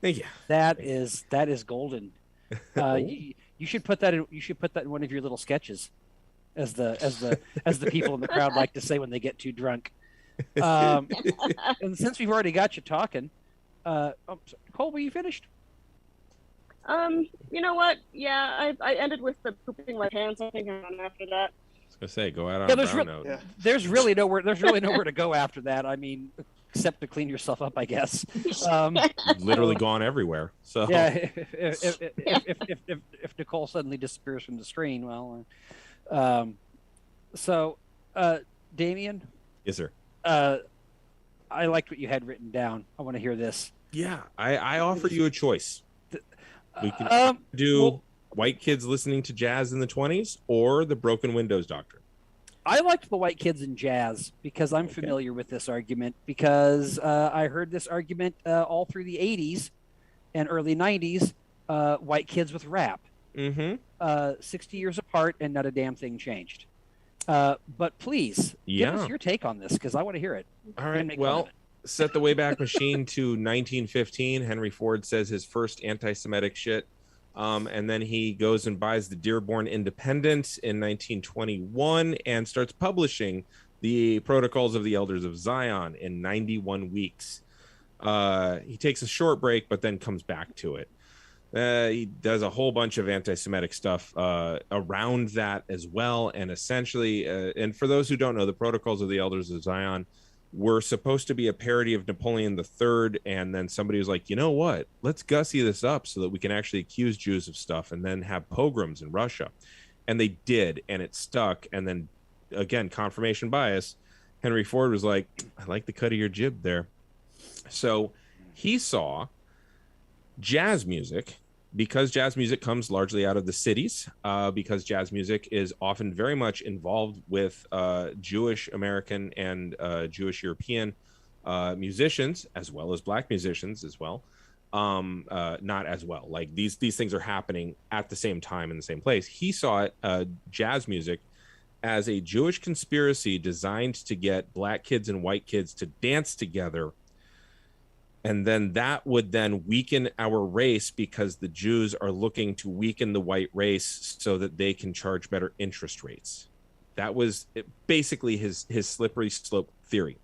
Thank you. That is golden. Oh. You should put that in. You should put that in one of your little sketches, as the people in the crowd like to say when they get too drunk. Um, and since we've already got you talking, Cole, were you finished? You know what? Yeah, I ended with the pooping my pants. I think I'm done after that. I was gonna say, go out on Yeah, a brown note. Yeah. there's really nowhere to go after that. I mean, except to clean yourself up, I guess. Um, Literally so gone everywhere. So yeah, if Nicole suddenly disappears from the screen, well, so Damien, yes, sir. uh, I liked what you had written down. I want to hear this. Yeah, I offer you a choice. We can do Well, white kids listening to jazz in the 20s or the broken windows doctrine. I liked the white kids in jazz because I'm familiar with this argument because I heard this argument all through the 80s and early 90s. White kids with rap, Mm-hmm. 60 years apart, and not a damn thing changed. But please give Yeah. us your take on this because I want to hear it. All And right. make fun of Well, it. set the Wayback Machine to 1915. Henry Ford says his first anti-Semitic shit. And then he goes and buys the Dearborn Independent in 1921 and starts publishing the Protocols of the Elders of Zion in 91 weeks. He takes a short break, but then comes back to it. He does a whole bunch of anti-Semitic stuff around that as well. And essentially, and for those who don't know, the Protocols of the Elders of Zion were supposed to be a parody of Napoleon III. And then somebody was like, you know what? Let's gussy this up so that we can actually accuse Jews of stuff and then have pogroms in Russia. And they did, and it stuck. And then, again, confirmation bias. Henry Ford was like, I like the cut of your jib there. So he saw jazz music, because jazz music comes largely out of the cities, because jazz music is often very much involved with Jewish American and Jewish European musicians, as well as black musicians as well. Not as well. Like these things are happening at the same time in the same place. He saw it, jazz music, as a Jewish conspiracy designed to get black kids and white kids to dance together, and then that would then weaken our race because the Jews are looking to weaken the white race so that they can charge better interest rates. That was basically his slippery slope theory.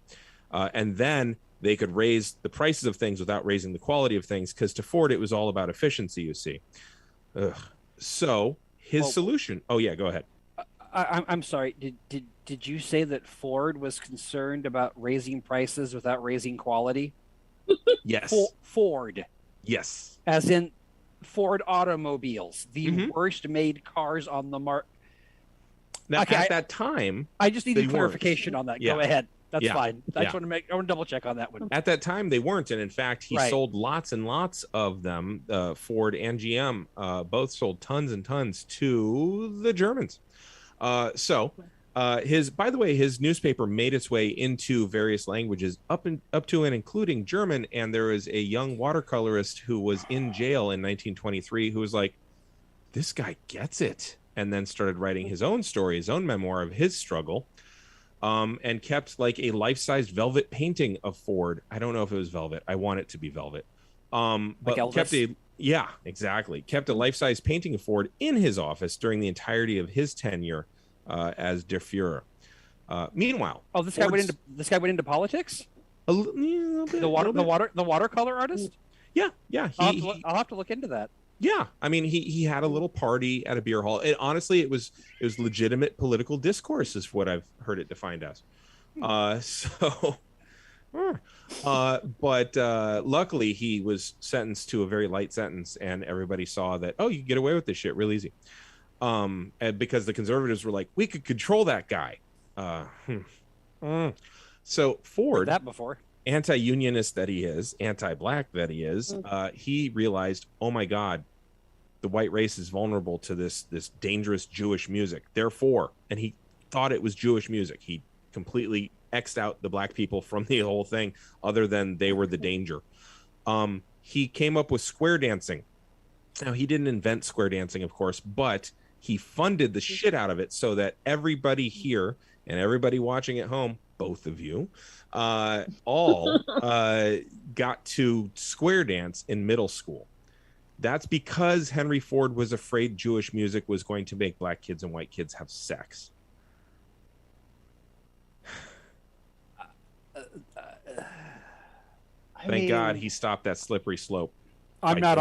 And then they could raise the prices of things without raising the quality of things, because to Ford it was all about efficiency, you see. Ugh. So his solution. Oh yeah, go ahead. I'm sorry. Did you say that Ford was concerned about raising prices without raising quality? Yes. Ford, Yes. as in Ford automobiles, the Mhm. worst made cars on the market. Now, Okay, at that time, I just needed they clarification weren't. on that. Yeah. Go ahead. That's Yeah. fine. I Yeah. just want to double check on that one. At that time, they weren't, and in fact, he Right. sold lots and lots of them. Ford and GM both sold tons and tons to the Germans. His, by the way, his newspaper made its way into various languages, up to and including German. And there was a young watercolorist who was in jail in 1923 who was like, "This guy gets it," and then started writing his own story, his own memoir of his struggle. And kept like a life-sized velvet painting of Ford. I don't know if it was velvet. I want it to be velvet. But Elvis? kept a, yeah, exactly. Kept a life-size painting of Ford in his office during the entirety of his tenure as Der Fuhrer. Meanwhile, Oh, this guy went into politics. little bit, The little bit. watercolor artist. Yeah, yeah. I'll have to look into that. Yeah, I mean, he had a little party at a beer hall. And honestly, it was legitimate political discourse, is what I've heard it defined as. So, but luckily, he was sentenced to a very light sentence, and everybody saw that, oh, you can get away with this shit real easy. And because the conservatives were like, we could control that guy. So Ford, Heard that before. anti-unionist that he is, anti-black that he is, he realized, oh my God, the white race is vulnerable to this dangerous Jewish music. Therefore, and he thought it was Jewish music. He completely X'd out the black people from the whole thing, other than they were the danger. He came up with square dancing. Now, he didn't invent square dancing, of course, but he funded the shit out of it so that everybody here and everybody watching at home both of you, all got to square dance in middle school. That's because Henry Ford was afraid Jewish music was going to make black kids and white kids have sex. Thank God he stopped that slippery slope. I'm not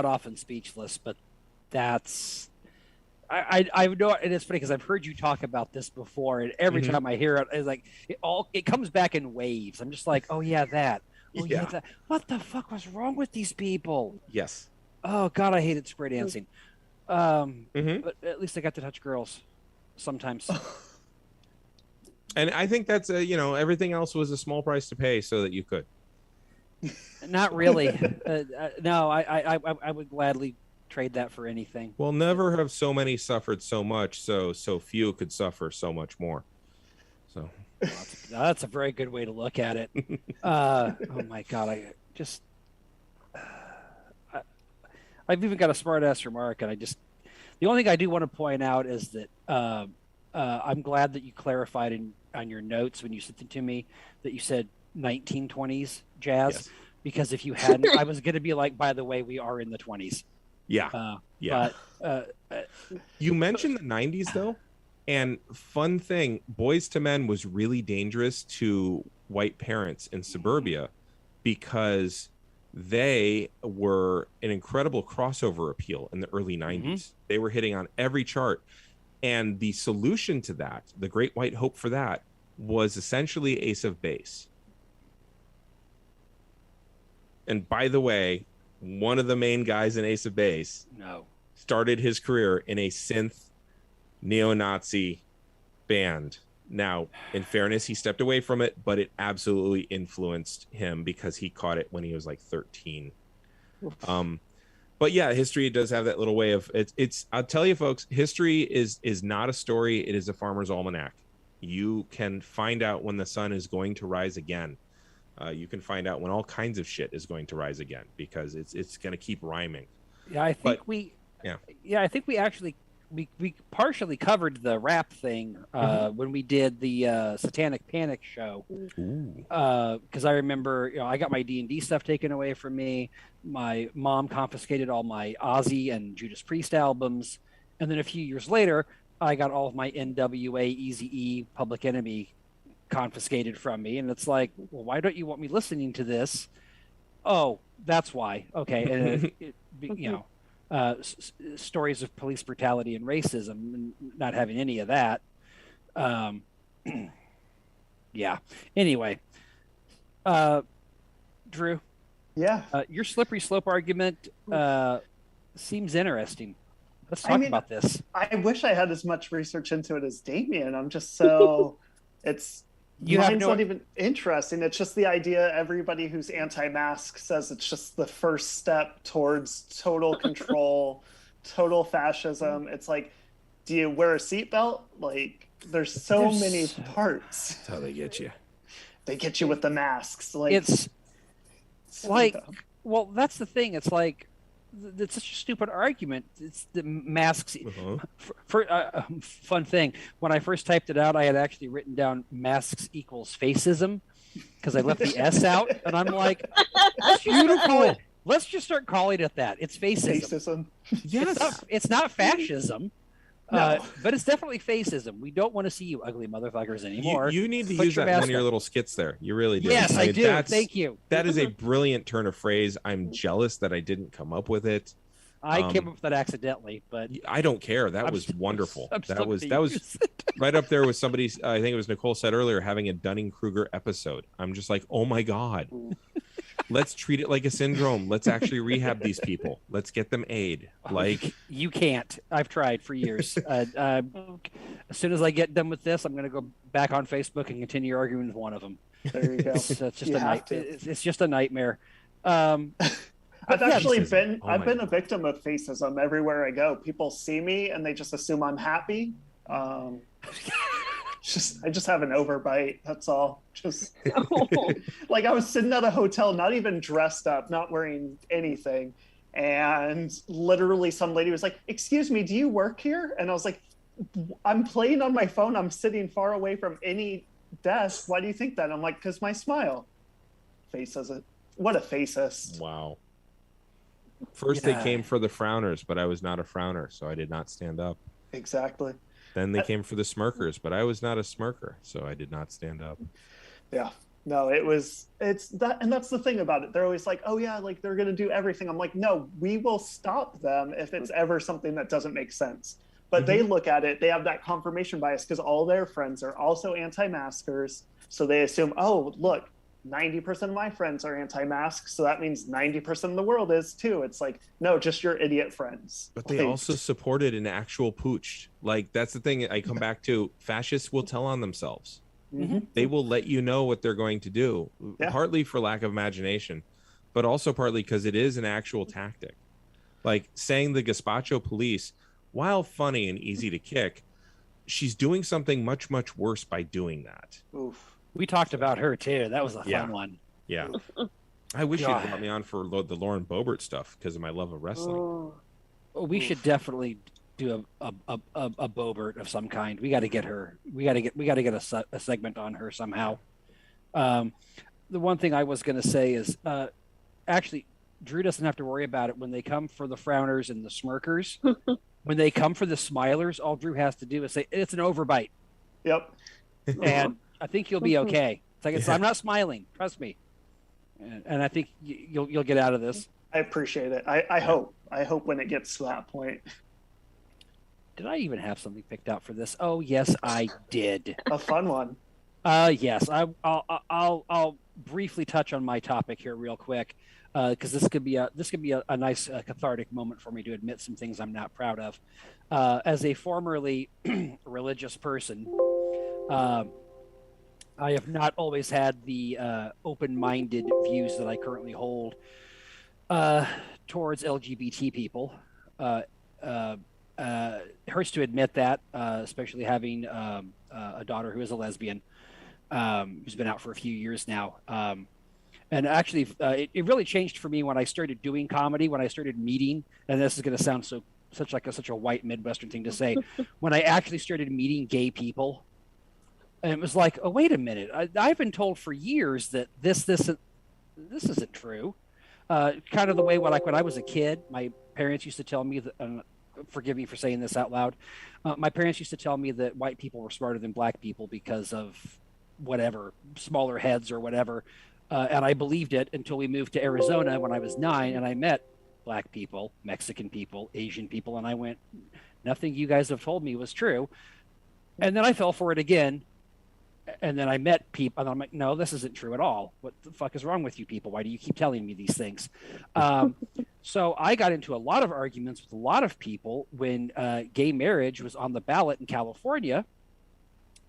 often speechless, but that's I know, and it's funny because I've heard you talk about this before, and every time I hear it, it's like it comes back in waves. I'm just like, oh yeah, that. Oh yeah, that. What the fuck was wrong with these people? Yes. Oh God, I hated square dancing. But at least I got to touch girls sometimes. And I think that's everything else was a small price to pay so that you could. Not really. No, I would gladly trade that for anything. Well, never have so many suffered so much, so few could suffer so much more. So that's a very good way to look at it. Oh my God, I've even got a smart ass remark, and the only thing I do want to point out is that I'm glad that you clarified on your notes when you sent it to me that you said 1920s jazz, yes. Because if you hadn't, I was going to be like, by the way, we are in the 20s. Yeah. But you mentioned the 90s though, and fun thing, Boyz II Men was really dangerous to white parents in suburbia because they were an incredible crossover appeal in the early 90s. They were hitting on every chart. And the solution to that, the great white hope for that, was essentially Ace of Base. And by the way, one of the main guys in Ace of Base started his career in a synth neo-Nazi band. Now, in fairness, he stepped away from it, but it absolutely influenced him because he caught it when he was like 13. But yeah, history does have that little way of it's I'll tell you folks, history is not a story, it is a farmer's almanac. You can find out when the sun is going to rise again. You can find out when all kinds of shit is going to rise again because it's going to keep rhyming. Yeah, I think I think we actually we partially covered the rap thing when we did the Satanic Panic show. Because I remember, I got my D&D stuff taken away from me. My mom confiscated all my Ozzy and Judas Priest albums, and then a few years later, I got all of my NWA, Eazy-E, Public Enemy confiscated from me. And it's like, well, why don't you want me listening to this? Oh, that's why. Okay, and stories of police brutality and racism, and not having any of that. Yeah. Anyway, Drew. Yeah. Your slippery slope argument seems interesting. Let's talk about this. I wish I had as much research into it as Damien. I'm just so mine's not even interesting. It's just the idea everybody who's anti-mask says it's just the first step towards total control, total fascism. It's like, do you wear a seatbelt? Like, there's so many parts. That's how they get you. They get you with the masks. Like, it's like, well, that's the thing. It's like, it's such a stupid argument. It's the masks. Fun thing. When I first typed it out, I had actually written down masks equals fascism because I left the S out, and I'm like, that's beautiful. Let's just start calling it that. It's fascism. Yes. It's not fascism. No. But it's definitely fascism. We don't want to see you ugly motherfuckers anymore. You need to use that in one of your little skits there. You really do. Yes, I do. Thank you. That is a brilliant turn of phrase. I'm jealous that I didn't come up with it. I came up with that accidentally, but I don't care. That was wonderful. That was right up there with somebody. I think it was Nicole said earlier, having a Dunning-Kruger episode. I'm just like, oh my God. Let's treat it like a syndrome. Let's actually rehab these people. Let's get them aid. Like, you can't. I've tried for years. As soon as I get done with this, I'm going to go back on Facebook and continue arguing with one of them. There you go. It's just it's just a nightmare. I've actually been a victim of fascism everywhere I go. People see me and they just assume I'm happy. I just have an overbite. That's all. Just like I was sitting at a hotel, not even dressed up, not wearing anything, and literally some lady was like, "Excuse me, do you work here?" And I was like, "I'm playing on my phone. I'm sitting far away from any desk. Why do you think that? I'm like, because my smile. Face doesn't. What a facist. Wow. First they came for the frowners, but I was not a frowner, so I did not stand up. Exactly. Then they came for the smirkers, but I was not a smirker, so I did not stand up. Yeah. No, it's that, and that's the thing about it. They're always like, oh yeah, like they're gonna do everything. I'm like, no, we will stop them if it's ever something that doesn't make sense. But they look at it, they have that confirmation bias because all their friends are also anti-maskers. So they assume, oh, look, 90% of my friends are anti-mask, so that means 90% of the world is too. It's like, no, just your idiot friends. But they also supported an actual pooch. Like, that's the thing I come back to. Fascists will tell on themselves. Mm-hmm. They will let you know what they're going to do, partly for lack of imagination, but also partly because it is an actual tactic. Like saying the gazpacho police, while funny and easy to kick, she's doing something much, much worse by doing that. Oof. We talked about her too. That was a fun one. Yeah. I wish you'd brought me on for the Lauren Boebert stuff because of my love of wrestling. Oh, we should definitely do a Boebert of some kind. We got to get her. We got to get a segment on her somehow. The one thing I was going to say is, actually, Drew doesn't have to worry about it when they come for the frowners and the smirkers. When they come for the smilers, all Drew has to do is say it's an overbite. Yep. And I think you'll be okay. It's like I'm not smiling. Trust me. And I think you'll get out of this. I appreciate it. I hope when it gets to that point. Did I even have something picked out for this? Oh yes, I did. A fun one. Yes. I'll briefly touch on my topic here real quick, because this could be a nice cathartic moment for me to admit some things I'm not proud of. As a formerly religious person, I have not always had the open-minded views that I currently hold towards LGBT people. Hurts to admit that, especially having a daughter who is a lesbian, who's been out for a few years now. And actually, it really changed for me when I started doing comedy, when I started meeting, and this is going to sound such a white Midwestern thing to say, when I actually started meeting gay people. And it was like, oh, wait a minute. I've been told for years that this isn't true. Kind of the way when I was a kid, my parents used to tell me that, forgive me for saying this out loud, my parents used to tell me that white people were smarter than black people because of whatever, smaller heads or whatever. And I believed it until we moved to Arizona when I was 9 and I met black people, Mexican people, Asian people. And I went, nothing you guys have told me was true. And then I fell for it again. And then I met people, and I'm like, no, this isn't true at all. What the fuck is wrong with you people? Why do you keep telling me these things? So I got into a lot of arguments with a lot of people when gay marriage was on the ballot in California,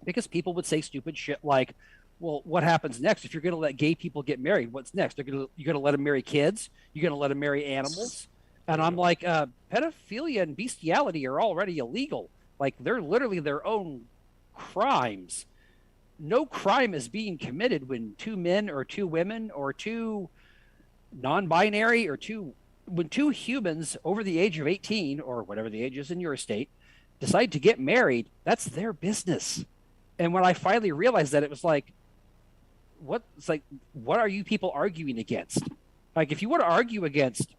because people would say stupid shit like, well, what happens next? If you're going to let gay people get married, what's next? You're going to let them marry kids? You're going to let them marry animals? And I'm like, pedophilia and bestiality are already illegal. Like, they're literally their own crimes. No crime is being committed when 2 men or 2 women or 2 non-binary or when 2 humans over the age of 18 or whatever the age is in your state decide to get married. That's their business. And when I finally realized that, it was like, what are you people arguing against? Like, if you want to argue against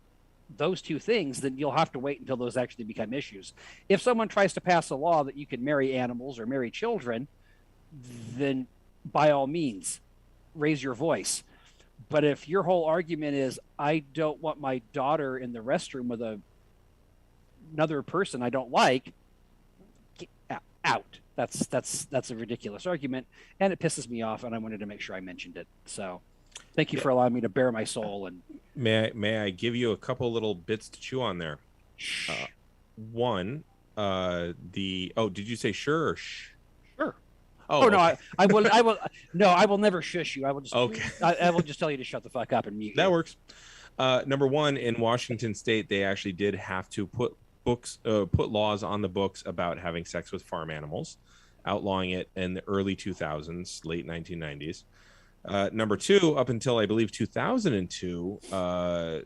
those 2 things, then you'll have to wait until those actually become issues. If someone tries to pass a law that you can marry animals or marry children, then by all means, raise your voice. But if your whole argument is, I don't want my daughter in the restroom with another person I don't like, get out. That's a ridiculous argument, and it pisses me off, and I wanted to make sure I mentioned it. So thank you for allowing me to bare my soul. And may I give you a couple little bits to chew on there? One, did you say sure or shh? Sure. Oh no, okay. I will. No, I will never shush you. I will just. Okay. I will just tell you to shut the fuck up and mute. That works. Number one, in Washington State, they actually did have to put laws on the books about having sex with farm animals, outlawing it in the early 2000s, late 1990s. Number two, up until I believe 2002,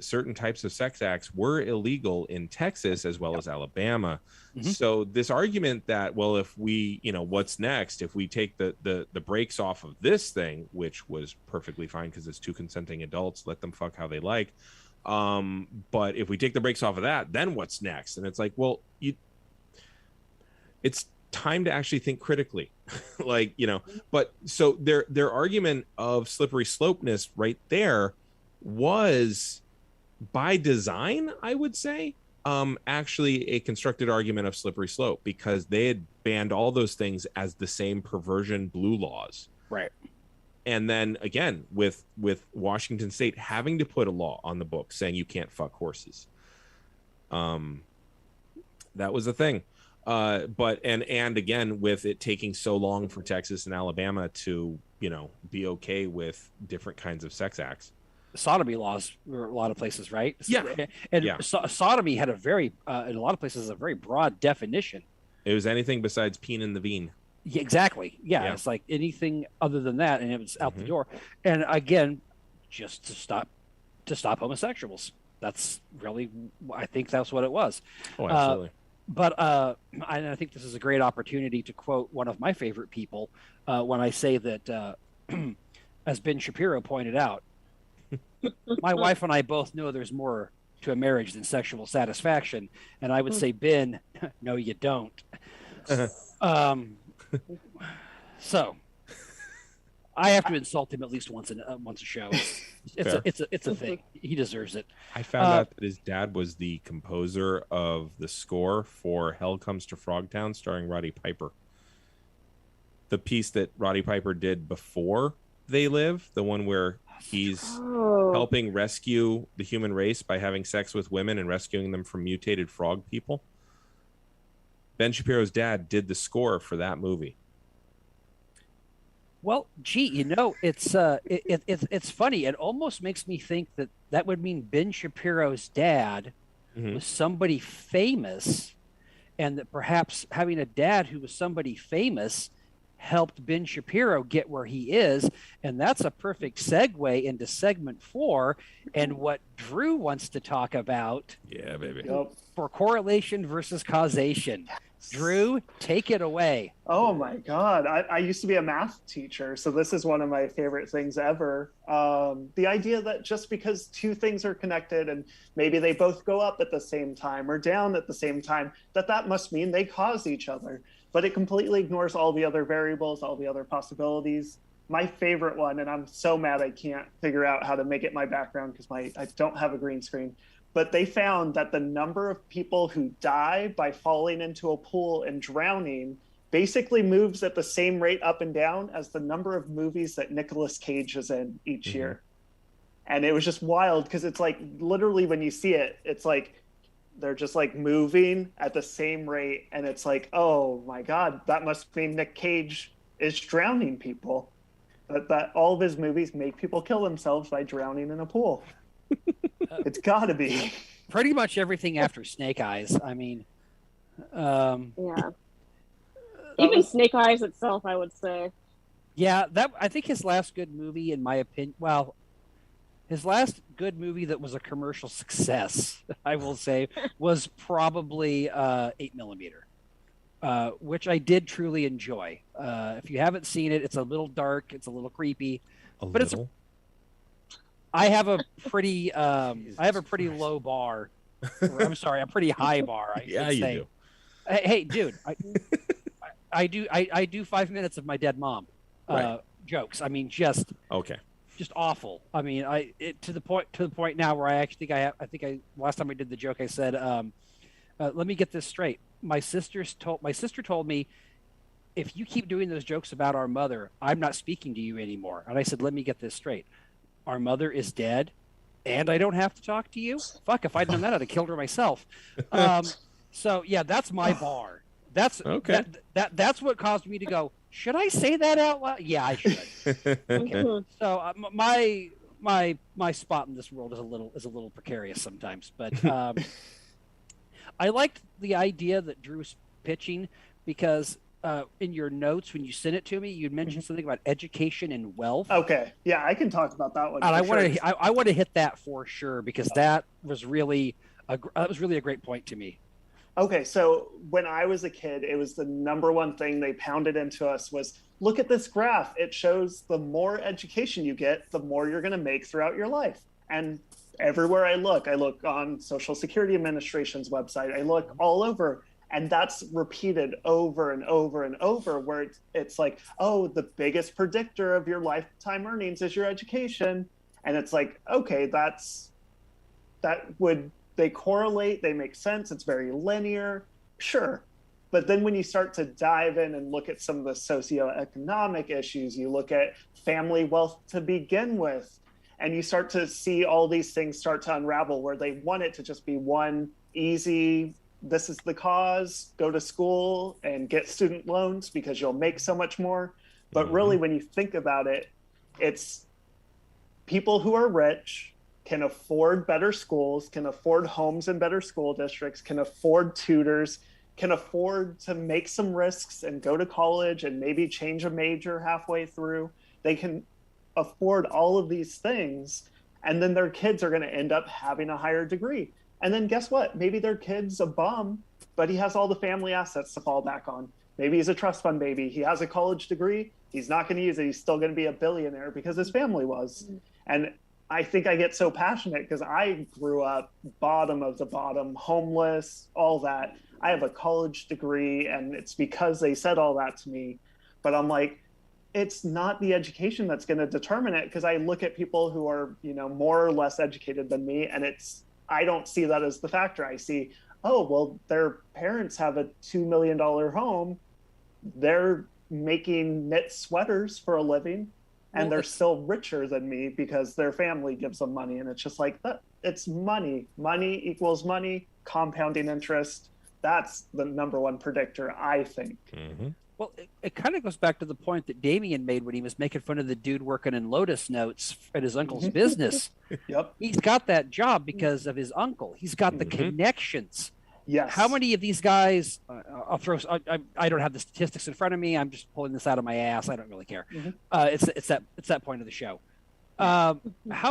certain types of sex acts were illegal in Texas as well as Alabama. So this argument that, well, if we, what's next? If we take the brakes off of this thing, which was perfectly fine because it's two consenting adults, let them fuck how they like. But if we take the brakes off of that, then what's next? And it's like, well, it's time to actually think critically. But so their argument of slippery slopeness right there was by design, I would say, actually a constructed argument of slippery slope, because they had banned all those things as the same perversion blue laws. Right. And then again, with Washington State having to put a law on the book saying you can't fuck horses. That was a thing. But again, with it taking so long for Texas and Alabama to, be okay with different kinds of sex acts. Sodomy laws were a lot of places, right? Yeah. And sodomy had a very, in a lot of places, a very broad definition. It was anything besides peen in the vein. Yeah, exactly. Yeah. It's like anything other than that, and it was out the door. And again, just to stop homosexuals. That's really, I think that's what it was. Oh, absolutely. But I think this is a great opportunity to quote one of my favorite people when I say that, as Ben Shapiro pointed out, my wife and I both know there's more to a marriage than sexual satisfaction. And I would say, Ben, no, you don't. So I have to insult him at least once a show. It's a thing. He deserves it. I found out that his dad was the composer of the score for Hell Comes to Frogtown, starring Roddy Piper. The piece that Roddy Piper did before They Live, the one where he's helping rescue the human race by having sex with women and rescuing them from mutated frog people. Ben Shapiro's dad did the score for that movie. Well, gee, it's funny. It almost makes me think that would mean Ben Shapiro's dad was somebody famous, and that perhaps having a dad who was somebody famous helped Ben Shapiro get where he is. And that's a perfect segue into segment 4 and what Drew wants to talk about. Yeah, baby. For correlation versus causation. Drew, take it away. Oh my God. I used to be a math teacher, so this is one of my favorite things ever. The idea that just because two things are connected and maybe they both go up at the same time or down at the same time, that must mean they cause each other. But it completely ignores all the other variables, all the other possibilities. My favorite one, and I'm so mad I can't figure out how to make it my background because I don't have a green screen, but they found that the number of people who die by falling into a pool and drowning basically moves at the same rate up and down as the number of movies that Nicolas Cage is in each year. And it was just wild because it's like literally when you see it, it's like they're just like moving at the same rate. And it's like, oh my God, that must mean Nick Cage is drowning people. That all of his movies make people kill themselves by drowning in a pool. It's got to be. Pretty much everything after Snake Eyes. I mean, yeah. Even Snake Eyes itself, I would say. Yeah, I think his last good movie, in my opinion, his last good movie that was a commercial success, I will say, was probably 8mm, which I did truly enjoy. If you haven't seen it, it's a little dark, it's a little creepy, I have a pretty low bar. I'm sorry, a pretty high bar. Yeah, you do. Hey, dude, I do 5 minutes of my dead mom jokes. I mean, just awful. I mean, to the point now where I actually think last time I did the joke, I said, let me get this straight. My sister told me, if you keep doing those jokes about our mother, I'm not speaking to you anymore. And I said, let me get this straight. Our mother is dead, and I don't have to talk to you? Fuck, if I'd done that, I'd have killed her myself. So, yeah, that's my bar. That's okay. That's what caused me to go, should I say that out loud? Yeah, I should. Okay. So my spot in this world is a little precarious sometimes. But I liked the idea that Drew's pitching because in your notes when you sent it to me, you'd mentioned something about education and wealth. Okay, yeah, I can talk about that one. And I want to hit that for sure, because that was really a great point to me. Okay, so when I was a kid, it was the number one thing they pounded into us was, look at this graph. It shows the more education you get, the more you're going to make throughout your life. And everywhere I look on Social Security Administration's website, I look all over, and that's repeated over and over and over, where it's like, oh, the biggest predictor of your lifetime earnings is your education. And it's like, okay, they correlate, they make sense, it's very linear, sure. But then when you start to dive in and look at some of the socioeconomic issues, you look at family wealth to begin with, and you start to see all these things start to unravel, where they want it to just be one easy, this is the cause, go to school and get student loans because you'll make so much more. But really, when you think about it, it's people who are rich can afford better schools, can afford homes in better school districts, can afford tutors, can afford to make some risks and go to college and maybe change a major halfway through. They can afford all of these things, and then their kids are going to end up having a higher degree. And then guess what? Maybe their kid's a bum, but he has all the family assets to fall back on. Maybe he's a trust fund baby. He has a college degree. He's not going to use it. He's still going to be a billionaire because his family was. And I think I get so passionate because I grew up bottom of the bottom, homeless, all that. I have a college degree, and it's because they said all that to me. But I'm like, it's not the education that's going to determine it, because I look at people who are, more or less educated than me, and I don't see that as the factor. I see, oh, well, their parents have a $2 million home. They're making knit sweaters for a living. And they're still richer than me because their family gives them money. And it's just like that. It's money. Money equals money, compounding interest. That's the number one predictor, I think. Mm-hmm. Well, it kind of goes back to the point that Damien made when he was making fun of the dude working in Lotus Notes at his uncle's business. Yep. He's got that job because of his uncle. He's got the connections. Yes. How many of these guys? I don't have the statistics in front of me. I'm just pulling this out of my ass. I don't really care. It's that point of the show. How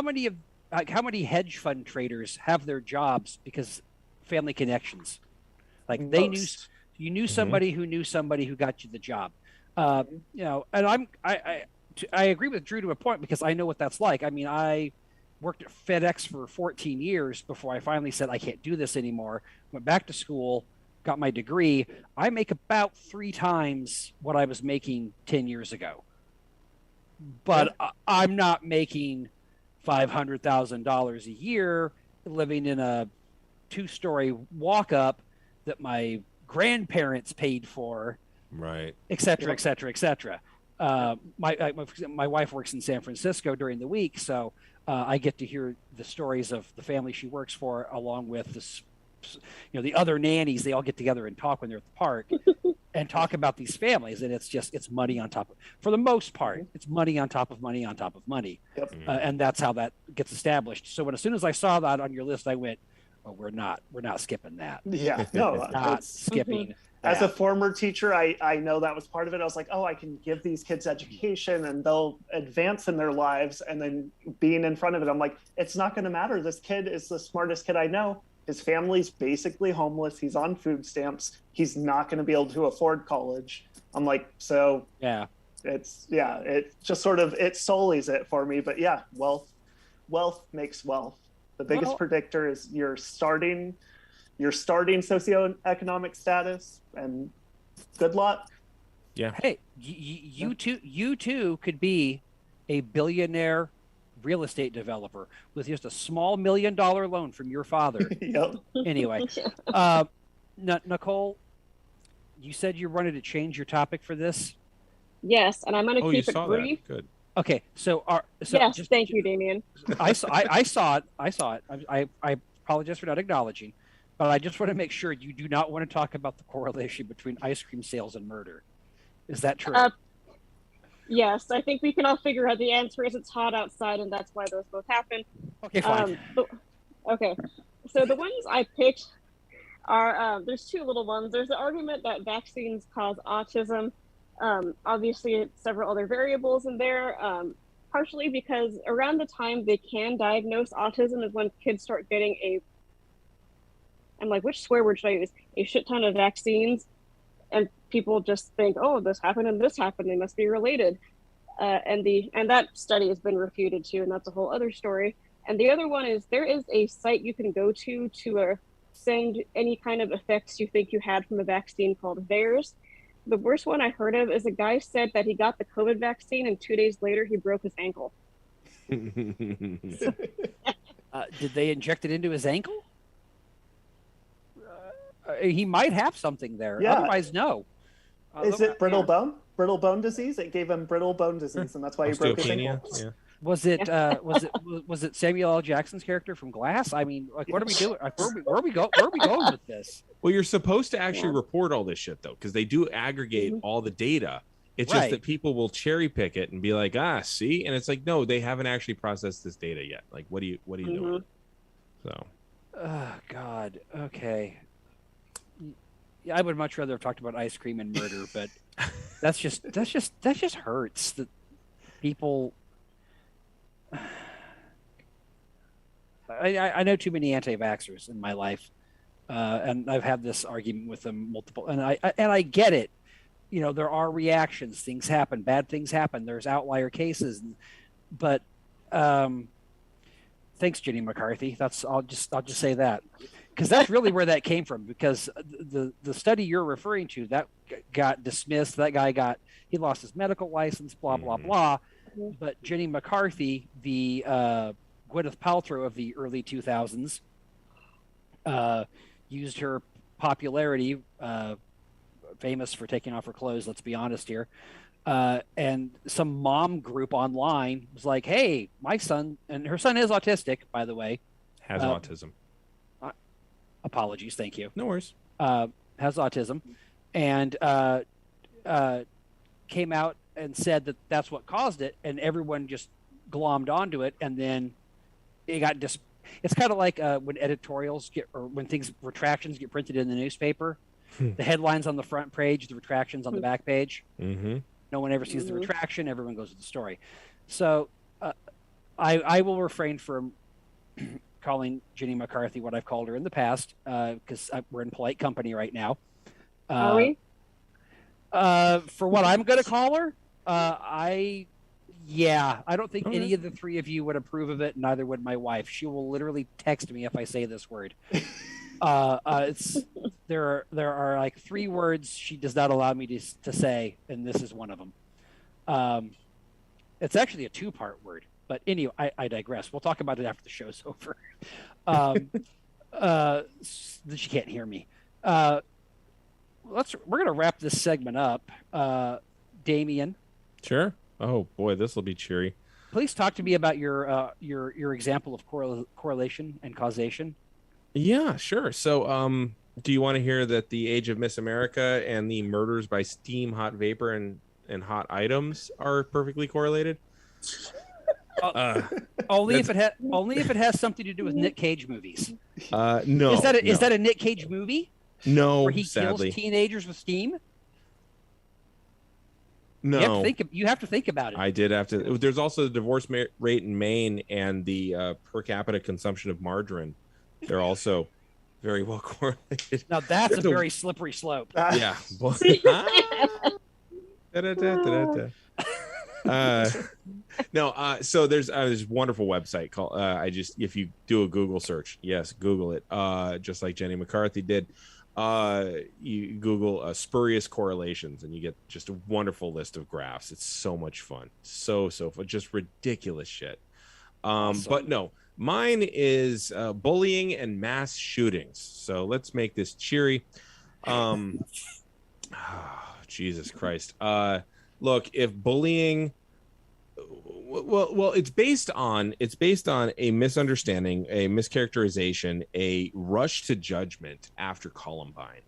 many hedge fund traders have their jobs because family connections? Like you knew somebody who knew somebody who got you the job. And I agree with Drew to a point, because I know what that's like. I mean, I worked at FedEx for 14 years before I finally said I can't do this anymore. Went back to school, got my degree. I make about 3 times what I was making 10 years ago. But I'm not making $500,000 a year living in a 2-story walk-up that my grandparents paid for, right? Et cetera, et cetera, et cetera. My wife works in San Francisco during the week, so I get to hear the stories of the family she works for, along with this, the other nannies. They all get together and talk when they're at the park and talk about these families. And it's money on top of, for the most part, it's money on top of money on top of money. Yep. And that's how that gets established. So as soon as I saw that on your list, I went, well, we're not skipping that. Yeah, no, not skipping. As a former teacher, I know that was part of it. I was like, oh, I can give these kids education and they'll advance in their lives. And then being in front of it, I'm like, it's not going to matter. This kid is the smartest kid I know. His family's basically homeless. He's on food stamps. He's not going to be able to afford college. I'm like, so yeah, it just sort of, it sullies it for me. But yeah, wealth makes wealth. The biggest predictor is your starting socioeconomic status, and good luck. Yeah. Hey, you too could be a billionaire real estate developer with just a small $1 million loan from your father. Yep. Anyway, Nicole, you said you wanted to change your topic for this. Yes, and I'm going to keep it brief. That. Good. Okay, so yes, thank you, Damien. I saw it. I apologize for not acknowledging, but I just want to make sure you do not want to talk about the correlation between ice cream sales and murder. Is that true? Yes, I think we can all figure out the answer is it's hot outside, and that's why those both happen. Okay, fine. Okay, so the ones I picked, are there's two little ones. There's the argument that vaccines cause autism. Obviously, several other variables in there. Partially because around the time they can diagnose autism is when kids start getting I'm like, which swear word should I use? A shit ton of vaccines, and people just think, oh, this happened and this happened, they must be related. And that study has been refuted too, and that's a whole other story. And the other one is there is a site you can go to send any kind of effects you think you had from a vaccine called VAERS. The worst one I heard of is a guy said that he got the COVID vaccine and 2 days later he broke his ankle. Did they inject it into his ankle? He might have something there. Yeah. Otherwise, no. Is it brittle bone? Brittle bone disease? It gave him brittle bone disease, and that's why he broke his ankle. Yeah. Was it Samuel L. Jackson's character from Glass? I mean, like, what are we doing? Like, where are we going with this? Well, you're supposed to actually report all this shit though, because they do aggregate all the data. It's just that people will cherry pick it and be like, see, and it's like, no, they haven't actually processed this data yet. Like, what are you doing? So, oh God, okay. I would much rather have talked about ice cream and murder, but that just hurts that people. I know too many anti-vaxxers in my life, and I've had this argument with them multiple. And I get it. You know, there are reactions. Things happen. Bad things happen. There's outlier cases, but thanks, Jenny McCarthy. I'll just say that, because that's really where that came from. Because the study you're referring to that got dismissed. That guy he lost his medical license. Blah blah blah. But Jenny McCarthy, the Gwyneth Paltrow of the early 2000s, used her popularity, famous for taking off her clothes, let's be honest here, and some mom group online was like, hey, my son, and her son is autistic, by the way. Has autism. Apologies, thank you. No worries. Has autism, and came out and said that that's what caused it, and everyone just glommed onto it, and then it got it's kind of like when editorials or when retractions get printed in the newspaper, the headlines on the front page, the retractions on the back page. No one ever sees the retraction, everyone goes to the story. So I will refrain from calling Jenny McCarthy what I've called her in the past, because we're in polite company right now. Are we? For what I'm going to call her, I don't think any of the three of you would approve of it. Neither would my wife. She will literally text me if I say this word. There are like 3 words she does not allow me to say, and this is one of them. It's actually a 2-part word, but anyway, I digress. We'll talk about it after the show's over. She can't hear me. We're going to wrap this segment up. Damien. Sure. Oh boy, this will be cheery. Please talk to me about your example of correlation and causation. Yeah, sure. So, do you want to hear that the Age of Miss America and the murders by steam, hot vapor, and hot items are perfectly correlated? Only if it has something to do with Nick Cage movies. No. Is that a Nick Cage movie? No, where he sadly. kills teenagers with steam? No. You have to think about it. I did have to. There's also the divorce rate in Maine and the per capita consumption of margarine. They're also very well correlated. Now that's a very slippery slope. Yeah. So there's this wonderful website called if you do a Google search, yes, Google it, just like Jenny McCarthy did, you Google spurious correlations and you get just a wonderful list of graphs. It's so much fun, so fun, just ridiculous shit. Awesome. But no, mine is bullying and mass shootings. So let's make this cheery. Jesus Christ. Look, if bullying, well, it's based on a misunderstanding, a mischaracterization, a rush to judgment after Columbine.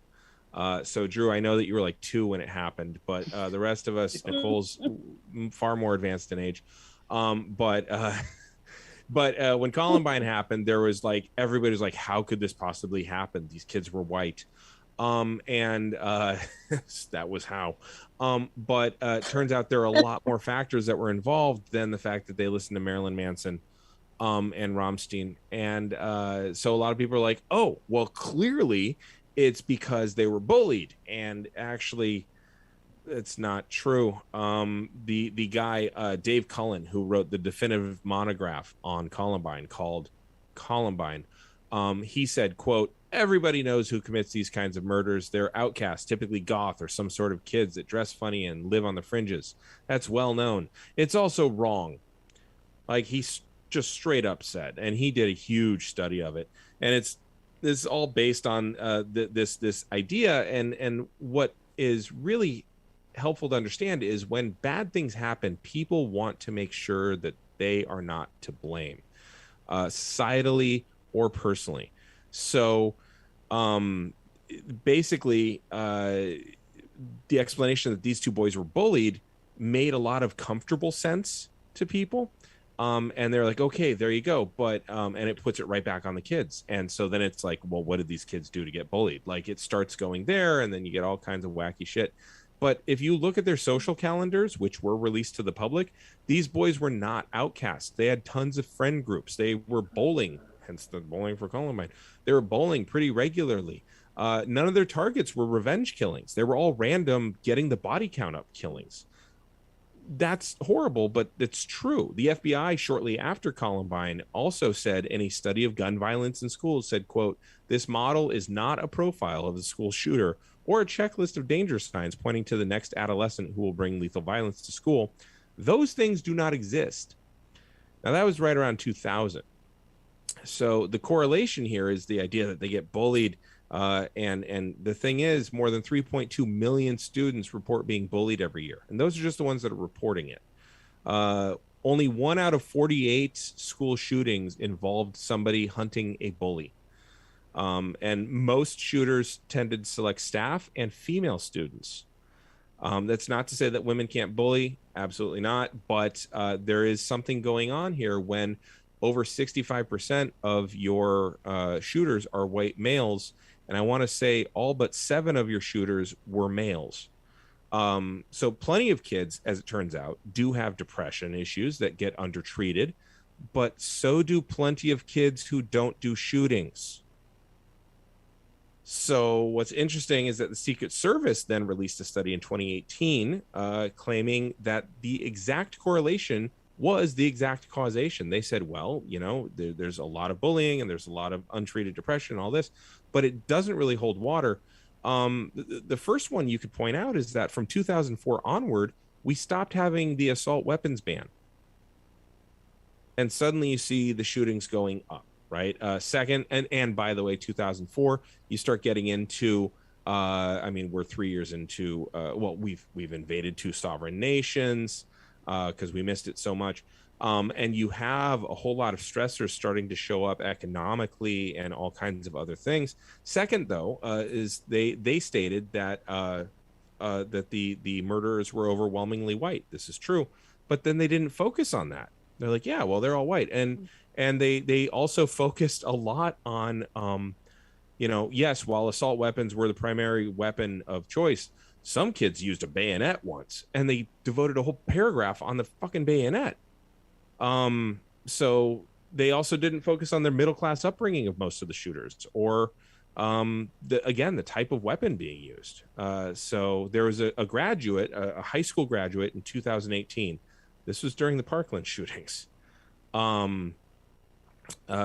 So Drew, I know that you were like 2 when it happened, but the rest of us, Nicole's far more advanced in age. But But when Columbine happened, there was like everybody was like, how could this possibly happen? These kids were white. And that was how. But it turns out there are a lot more factors that were involved than the fact that they listened to Marilyn Manson and Rammstein. And so a lot of people are like, oh, well, clearly it's because they were bullied. And actually, it's not true. The guy, Dave Cullen, who wrote the definitive monograph on Columbine called Columbine, he said, quote, everybody knows who commits these kinds of murders. They're outcasts, typically goth or some sort of kids that dress funny and live on the fringes. That's well known. It's also wrong. Like he just straight up said, and he did a huge study of it. And this is all based on this idea. And what is really helpful to understand is when bad things happen, people want to make sure that they are not to blame, societally or personally. So basically, the explanation that these two boys were bullied made a lot of comfortable sense to people. And they're like, okay, there you go. But and it puts it right back on the kids. And so then it's like, well, what did these kids do to get bullied? Like it starts going there, and then you get all kinds of wacky shit. But if you look at their social calendars, which were released to the public, these boys were not outcasts. They had tons of friend groups. They were bowling, hence the bowling for Columbine. They were bowling pretty regularly. None of their targets were revenge killings. They were all random, getting the body count up killings. That's horrible, but it's true. The FBI, shortly after Columbine, also said in a study of gun violence in schools, said, quote, this model is not a profile of the school shooter or a checklist of danger signs pointing to the next adolescent who will bring lethal violence to school. Those things do not exist. Now, that was right around 2000. So the correlation here is the idea that they get bullied. And the thing is, more than 3.2 million students report being bullied every year. And those are just the ones that are reporting it. Only 1 out of 48 school shootings involved somebody hunting a bully. And most shooters tended to select staff and female students. That's not to say that women can't bully. Absolutely not. But there is something going on here when over 65% of your shooters are white males. And I want to say all but 7 of your shooters were males. So plenty of kids, as it turns out, do have depression issues that get undertreated. But so do plenty of kids who don't do shootings. So what's interesting is that the Secret Service then released a study in 2018 claiming that the exact correlation was the exact causation. They said, well, you know, there's a lot of bullying and there's a lot of untreated depression and all this, but it doesn't really hold water. The first one you could point out is that from 2004 onward, we stopped having the assault weapons ban. And suddenly you see the shootings going up. Right. Second, and by the way, 2004, you start getting into, I mean, we're 3 years into, well, we've invaded 2 sovereign nations because we missed it so much. And you have a whole lot of stressors starting to show up economically and all kinds of other things. Second, though, is they stated that that the murderers were overwhelmingly white. This is true. But then they didn't focus on that. They're like, yeah, well, they're all white. And they also focused a lot on, you know, yes, while assault weapons were the primary weapon of choice, some kids used a bayonet once, and they devoted a whole paragraph on the fucking bayonet. So they also didn't focus on their middle-class upbringing of most of the shooters, or the type of weapon being used. So there was a graduate, a high school graduate in 2018. This was during the Parkland shootings.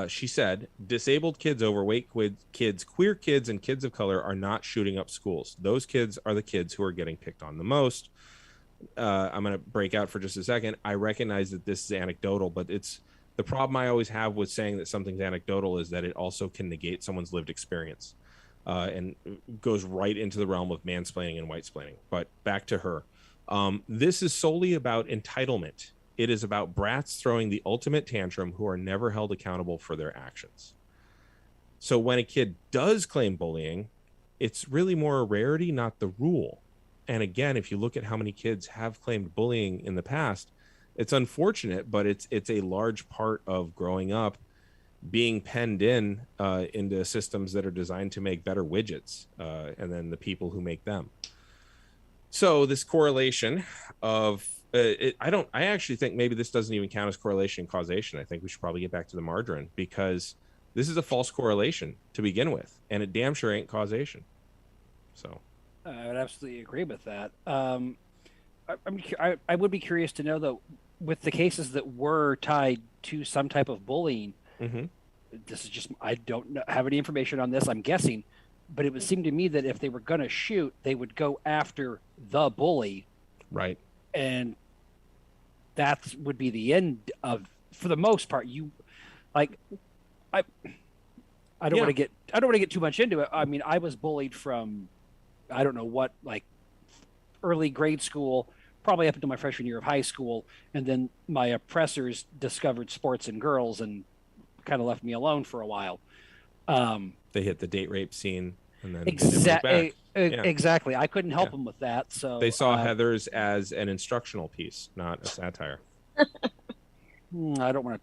She said, disabled kids, overweight kids, queer kids, and kids of color are not shooting up schools. Those kids are the kids who are getting picked on the most. I'm going to break out for just a second. I recognize that this is anecdotal, but it's the problem I always have with saying that something's anecdotal is that it also can negate someone's lived experience and goes right into the realm of mansplaining and whitesplaining. But back to her. This is solely about entitlement. It is about brats throwing the ultimate tantrum who are never held accountable for their actions. So when a kid does claim bullying, it's really more a rarity, not the rule. And again, if you look at how many kids have claimed bullying in the past, it's unfortunate, but it's a large part of growing up, being penned in into systems that are designed to make better widgets, and then the people who make them. So this correlation of I actually think maybe this doesn't even count as correlation and causation. I think we should probably get back to the margarine, because this is a false correlation to begin with, and it damn sure ain't causation. So I would absolutely agree with that. I would be curious to know, though, with the cases that were tied to some type of bullying, this is just, I don't have any information on this, I'm guessing, but it would seem to me that if they were going to shoot, they would go after the bully. Right. And that would be the end of, for the most part, I don't want to get too much into it. I mean, I was bullied from, I don't know what, like early grade school, probably up until my freshman year of high school. And then my oppressors discovered sports and girls and kind of left me alone for a while. They hit the date rape scene, and then exactly. I couldn't help them with that. So they saw Heathers as an instructional piece, not a satire. I don't want to.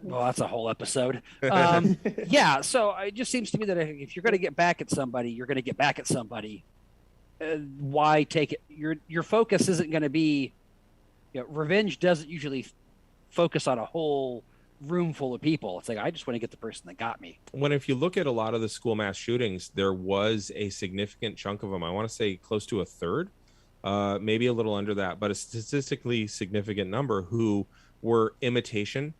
Well, that's a whole episode. Yeah, so it just seems to me that if you're going to get back at somebody, you're going to get back at somebody. Why take it? Your focus isn't going to be. Revenge doesn't usually focus on a whole room full of people. It's like, I just want to get the person that got me. If you look at a lot of the school mass shootings, there was a significant chunk of them. I want to say close to a third, maybe a little under that, but a statistically significant number who were imitation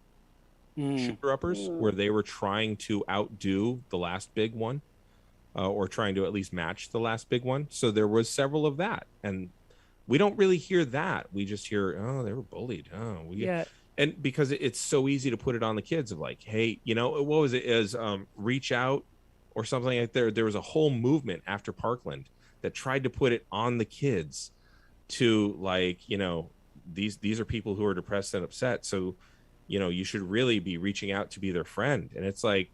shooter-uppers, where they were trying to outdo the last big one, or trying to at least match the last big one. So there was several of that, and we don't really hear that. We just hear, oh, they were bullied. And because it's so easy to put it on the kids of like, hey, what was it, is reach out or something like that. There was a whole movement after Parkland that tried to put it on the kids to like, these are people who are depressed and upset, so you should really be reaching out to be their friend. And it's like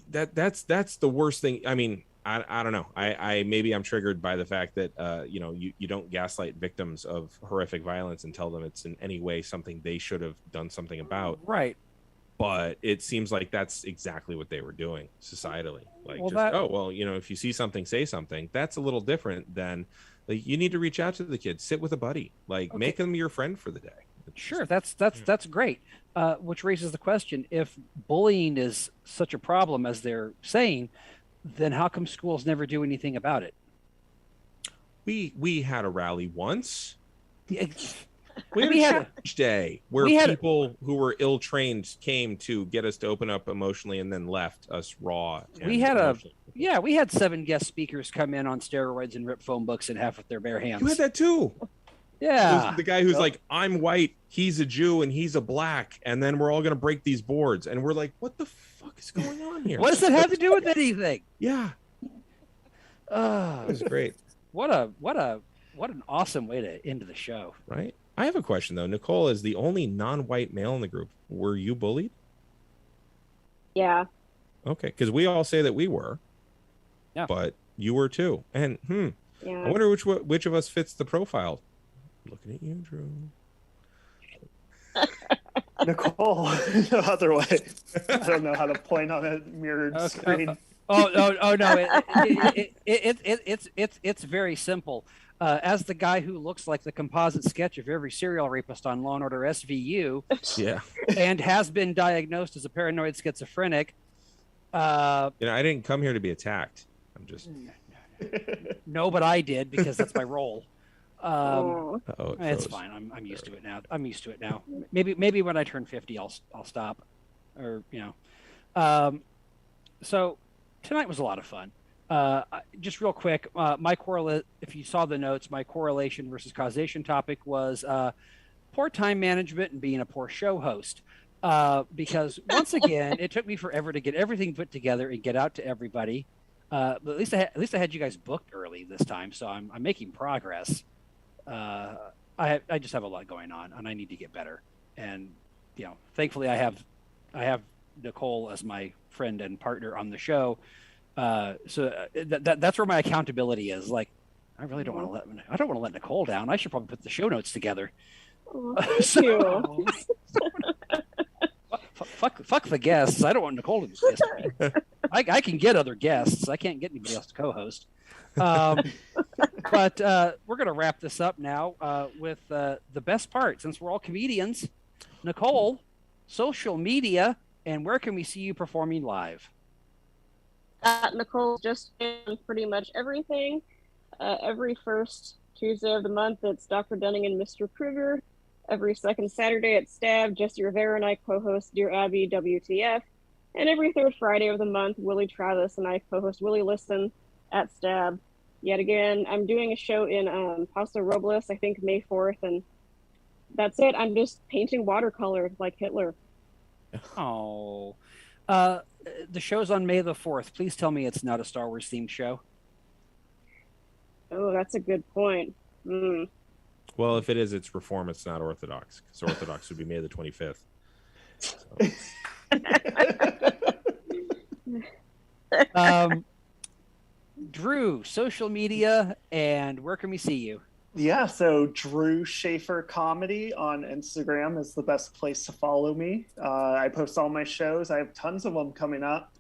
that's the worst thing. I mean, I don't know. I maybe I'm triggered by the fact that you don't gaslight victims of horrific violence and tell them it's in any way something they should have done something about. Right. But it seems like that's exactly what they were doing societally. Like, if you see something, say something. That's a little different than, like, you need to reach out to the kids, sit with a buddy, like make them your friend for the day. Sure, that's great. Which raises the question: if bullying is such a problem as they're saying, then how come schools never do anything about it? We had a rally once. We had a challenge day where people who were ill-trained came to get us to open up emotionally and then left us raw. We had 7 guest speakers come in on steroids and rip phone books in half with their bare hands. You had that too. Yeah. The guy who's like, I'm white, he's a Jew, and he's a black, and then we're all going to break these boards. And we're like, what the fuck is going on here? What does that have to do with anything? Yeah. It was great. What an awesome way to end the show. Right? I have a question, though. Nicole is the only non-white male in the group. Were you bullied? Yeah. Okay, because we all say that we were. Yeah. But you were too. And Yeah. I wonder which of us fits the profile. Looking at you, Drew. Nicole, no other way. I don't know how to point on a mirrored screen. Oh no! It's very simple. As the guy who looks like the composite sketch of every serial rapist on Law and Order SVU, yeah, and has been diagnosed as a paranoid schizophrenic. I didn't come here to be attacked. I'm just. No, but I did, because that's my role. It's fine. I'm used to it now. Maybe when I turn 50, I'll stop, or So tonight was a lot of fun. Just real quick, if you saw the notes, my correlation versus causation topic was poor time management and being a poor show host. Because once again, it took me forever to get everything put together and get out to everybody. But at least I had you guys booked early this time, so I'm making progress. I just have a lot going on, and I need to get better. And thankfully I have Nicole as my friend and partner on the show. So that's where my accountability is. Like, I really don't want to let Nicole down. I should probably put the show notes together. Oh, thank you. Fuck the guests. I don't want Nicole to be guest me. I can get other guests. I can't get anybody else to co-host. But we're going to wrap this up now with the best part. Since we're all comedians, Nicole, social media, and where can we see you performing live? Nicole just in pretty much everything. Every first Tuesday of the month, it's Dr. Dunning and Mr. Kruger. Every second Saturday at Stab, Jesse Rivera and I co-host Dear Abby WTF. And every third Friday of the month, Willie Travis and I co-host Willie Listen at Stab. Yet again, I'm doing a show in Paso Robles, I think May 4th, and that's it. I'm just painting watercolor like Hitler. Oh. The show's on May the 4th. Please tell me it's not a Star Wars themed show. Oh, that's a good point. Well, if it is, it's Reform. It's not Orthodox, because Orthodox would be May the 25th. So. Drew, social media, and where can we see you? Yeah, so Drew Schaefer Comedy on Instagram is the best place to follow me. I post all my shows. I have tons of them coming up.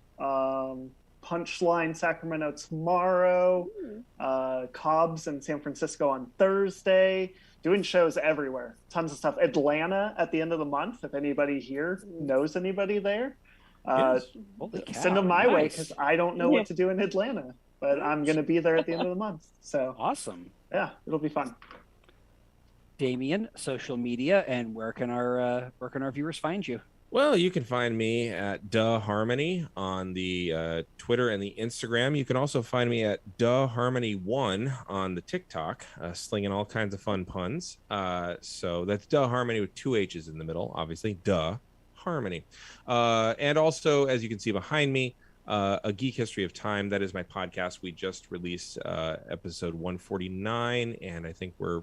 Punchline Sacramento tomorrow, Cobb's in San Francisco on Thursday, doing shows everywhere. Tons of stuff. Atlanta at the end of the month, if anybody here knows anybody there. Send them my way, because I don't know what to do in Atlanta. But I'm going to be there at the end of the month. So awesome. Yeah, it'll be fun. Damien, social media, and where can our viewers find you? Well, you can find me at Duh Harmony on the Twitter and the Instagram. You can also find me at Duh Harmony1 on the TikTok, slinging all kinds of fun puns. So that's Duh Harmony with 2 H's in the middle, obviously. Duh Harmony. And also, as you can see behind me, A Geek History of Time. That is my podcast. We just released episode 149, and I think we're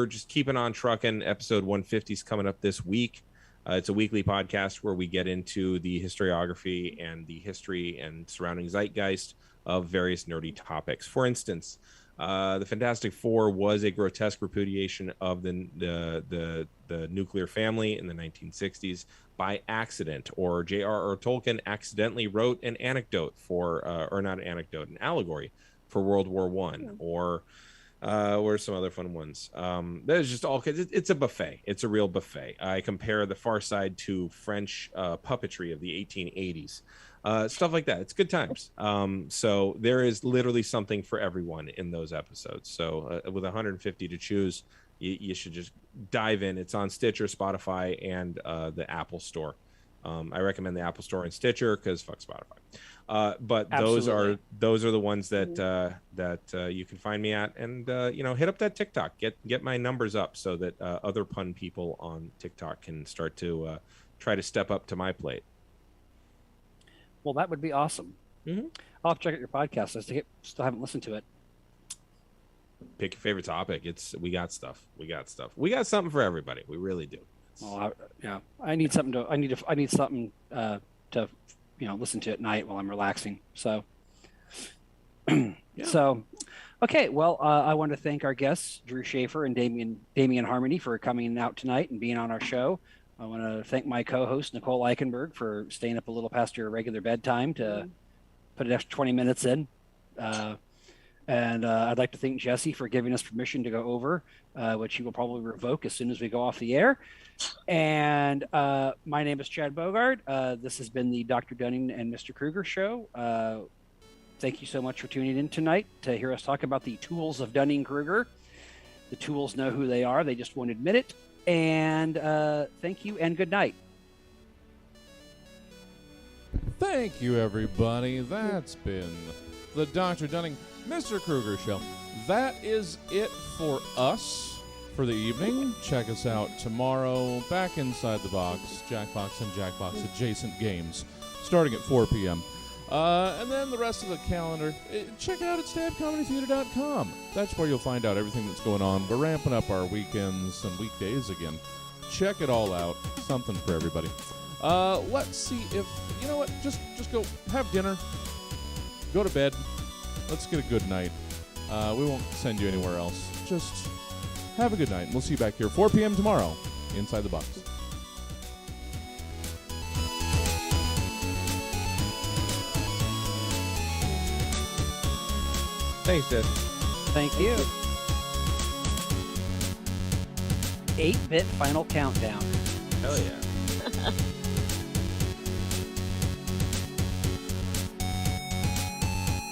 just keeping on trucking. Episode 150 is coming up this week. It's a weekly podcast where we get into the historiography and the history and surrounding zeitgeist of various nerdy topics. For instance, the Fantastic Four was a grotesque repudiation of the nuclear family in the 1960s by accident, or J.R.R. Tolkien accidentally wrote an anecdote an allegory for World War One, or some other fun ones. There's just all kinds. It's a buffet. It's a real buffet. I compare The Far Side to French puppetry of the 1880s. Stuff like that. It's good times. So there is literally something for everyone in those episodes. So with 150 to choose, you should just dive in. It's on Stitcher, Spotify, and the Apple Store. I recommend the Apple Store and Stitcher because fuck Spotify. But Absolutely. those are the ones that you can find me at, and hit up that TikTok. Get my numbers up so that other pun people on TikTok can start to try to step up to my plate. Well, that would be awesome. Mm-hmm. I'll have to check out your podcast. I still haven't listened to it. Pick your favorite topic. We got stuff. We got something for everybody. We really do. I need something to listen to at night while I'm relaxing. So, okay. Well, I want to thank our guests, Drew Schaefer and Damien Harmony, for coming out tonight and being on our show. I want to thank my co-host, Nicole Eichenberg, for staying up a little past your regular bedtime to put an extra 20 minutes in. And I'd like to thank Jesse for giving us permission to go over, which he will probably revoke as soon as we go off the air. And my name is Chad Bogard. This has been the Dr. Dunning and Mr. Kruger show. Thank you so much for tuning in tonight to hear us talk about the tools of Dunning-Kruger. The tools know who they are. They just won't admit it. And thank you and good night. Thank you, everybody. That's been the Dr. Dunning, Mr. Kruger show. That is it for us for the evening. Check us out tomorrow, back inside the box, Jackbox and Jackbox adjacent games, starting at 4 p.m. And then the rest of the calendar, check it out at stabcomedytheater.com. That's where you'll find out everything that's going on. We're ramping up our weekends and weekdays again. Check it all out. Something for everybody. Let's see if, you know what, just go have dinner, go to bed. Let's get a good night. We won't send you anywhere else. Just Have a good night. We'll see you back here 4 p.m. tomorrow, Inside the Box. Thanks, Dad. Thank you. 8-bit final countdown. Hell yeah.